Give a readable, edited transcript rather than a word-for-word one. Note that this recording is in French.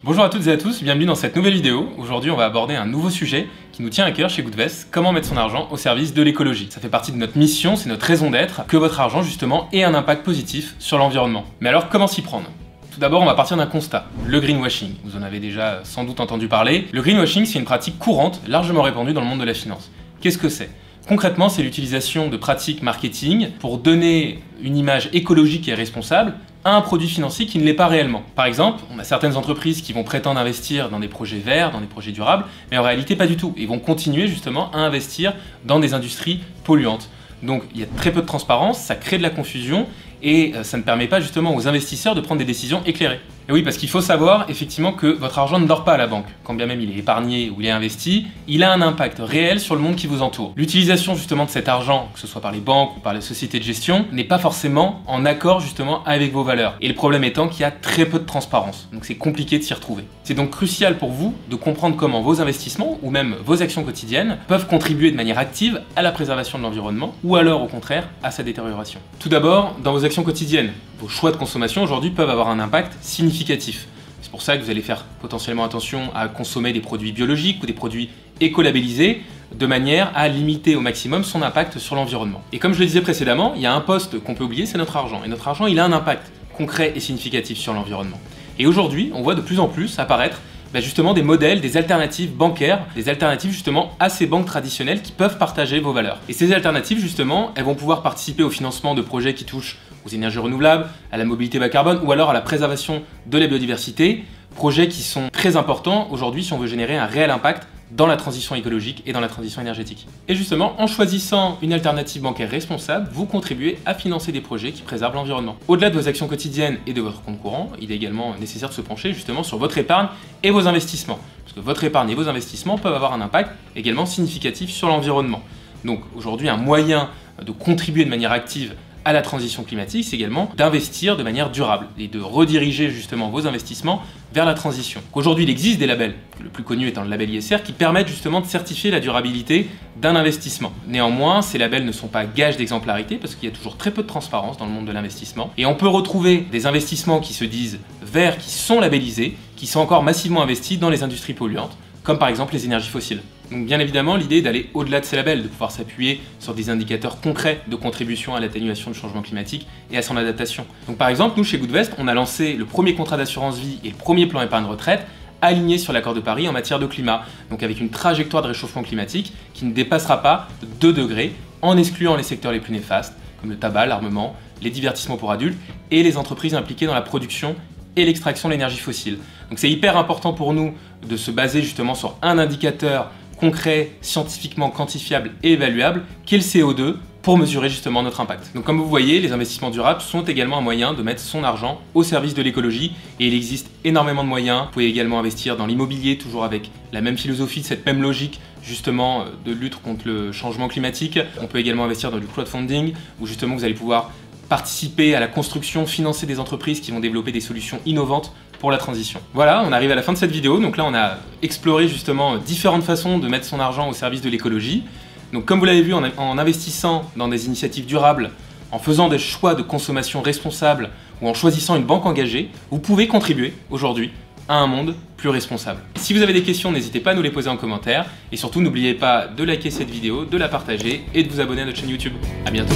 Bonjour à toutes et à tous, bienvenue dans cette nouvelle vidéo. Aujourd'hui on va aborder un nouveau sujet qui nous tient à cœur chez Goodvest, comment mettre son argent au service de l'écologie. Ça fait partie de notre mission, c'est notre raison d'être, que votre argent justement ait un impact positif sur l'environnement. Mais alors comment s'y prendre ? Tout d'abord, on va partir d'un constat, le greenwashing. Vous en avez déjà sans doute entendu parler. Le greenwashing, c'est une pratique courante, largement répandue dans le monde de la finance. Qu'est-ce que c'est ? Concrètement, c'est l'utilisation de pratiques marketing pour donner une image écologique et responsable à un produit financier qui ne l'est pas réellement. Par exemple, on a certaines entreprises qui vont prétendre investir dans des projets verts, dans des projets durables, mais en réalité pas du tout. Ils vont continuer justement à investir dans des industries polluantes. Donc il y a très peu de transparence, ça crée de la confusion et ça ne permet pas justement aux investisseurs de prendre des décisions éclairées. Et oui, parce qu'il faut savoir effectivement que votre argent ne dort pas à la banque. Quand bien même il est épargné ou il est investi, il a un impact réel sur le monde qui vous entoure. L'utilisation justement de cet argent, que ce soit par les banques ou par les sociétés de gestion, n'est pas forcément en accord justement avec vos valeurs. Et le problème étant qu'il y a très peu de transparence, donc c'est compliqué de s'y retrouver. C'est donc crucial pour vous de comprendre comment vos investissements ou même vos actions quotidiennes peuvent contribuer de manière active à la préservation de l'environnement ou alors au contraire à sa détérioration. Tout d'abord, dans vos actions quotidiennes, vos choix de consommation aujourd'hui peuvent avoir un impact significatif. C'est pour ça que vous allez faire potentiellement attention à consommer des produits biologiques ou des produits écolabellisés de manière à limiter au maximum son impact sur l'environnement. Et comme je le disais précédemment, il y a un poste qu'on peut oublier, c'est notre argent. Et notre argent, il a un impact concret et significatif sur l'environnement. Et aujourd'hui, on voit de plus en plus apparaître justement des modèles, des alternatives bancaires, des alternatives justement à ces banques traditionnelles qui peuvent partager vos valeurs. Et ces alternatives justement, elles vont pouvoir participer au financement de projets qui touchent aux énergies renouvelables, à la mobilité bas carbone ou alors à la préservation de la biodiversité, projets qui sont très importants aujourd'hui si on veut générer un réel impact dans la transition écologique et dans la transition énergétique. Et justement, en choisissant une alternative bancaire responsable, vous contribuez à financer des projets qui préservent l'environnement. Au-delà de vos actions quotidiennes et de votre compte courant, il est également nécessaire de se pencher justement sur votre épargne et vos investissements. Parce que votre épargne et vos investissements peuvent avoir un impact également significatif sur l'environnement. Donc aujourd'hui, un moyen de contribuer de manière active à la transition climatique, c'est également d'investir de manière durable et de rediriger justement vos investissements vers la transition. Aujourd'hui, il existe des labels, le plus connu étant le label ISR, qui permettent justement de certifier la durabilité d'un investissement. Néanmoins, ces labels ne sont pas gages d'exemplarité parce qu'il y a toujours très peu de transparence dans le monde de l'investissement. Et on peut retrouver des investissements qui se disent verts, qui sont labellisés, qui sont encore massivement investis dans les industries polluantes, comme par exemple les énergies fossiles. Donc bien évidemment, l'idée est d'aller au-delà de ces labels, de pouvoir s'appuyer sur des indicateurs concrets de contribution à l'atténuation du changement climatique et à son adaptation. Donc par exemple, nous chez Goodvest, on a lancé le premier contrat d'assurance vie et le premier plan épargne retraite alignés sur l'accord de Paris en matière de climat, donc avec une trajectoire de réchauffement climatique qui ne dépassera pas 2 degrés en excluant les secteurs les plus néfastes, comme le tabac, l'armement, les divertissements pour adultes et les entreprises impliquées dans la production et l'extraction de l'énergie fossile. Donc c'est hyper important pour nous de se baser justement sur un indicateur concret, scientifiquement quantifiable et évaluable, qu'est le CO2, pour mesurer justement notre impact. Donc comme vous voyez, les investissements durables sont également un moyen de mettre son argent au service de l'écologie et il existe énormément de moyens. Vous pouvez également investir dans l'immobilier, toujours avec la même philosophie, cette même logique justement de lutte contre le changement climatique. On peut également investir dans du crowdfunding, où justement vous allez pouvoir participer à la construction, financer des entreprises qui vont développer des solutions innovantes pour la transition. Voilà, on arrive à la fin de cette vidéo. Donc là, on a exploré justement différentes façons de mettre son argent au service de l'écologie. Donc comme vous l'avez vu, en investissant dans des initiatives durables, en faisant des choix de consommation responsables ou en choisissant une banque engagée, vous pouvez contribuer aujourd'hui à un monde plus responsable. Si vous avez des questions, n'hésitez pas à nous les poser en commentaire. Et surtout, n'oubliez pas de liker cette vidéo, de la partager et de vous abonner à notre chaîne YouTube. À bientôt.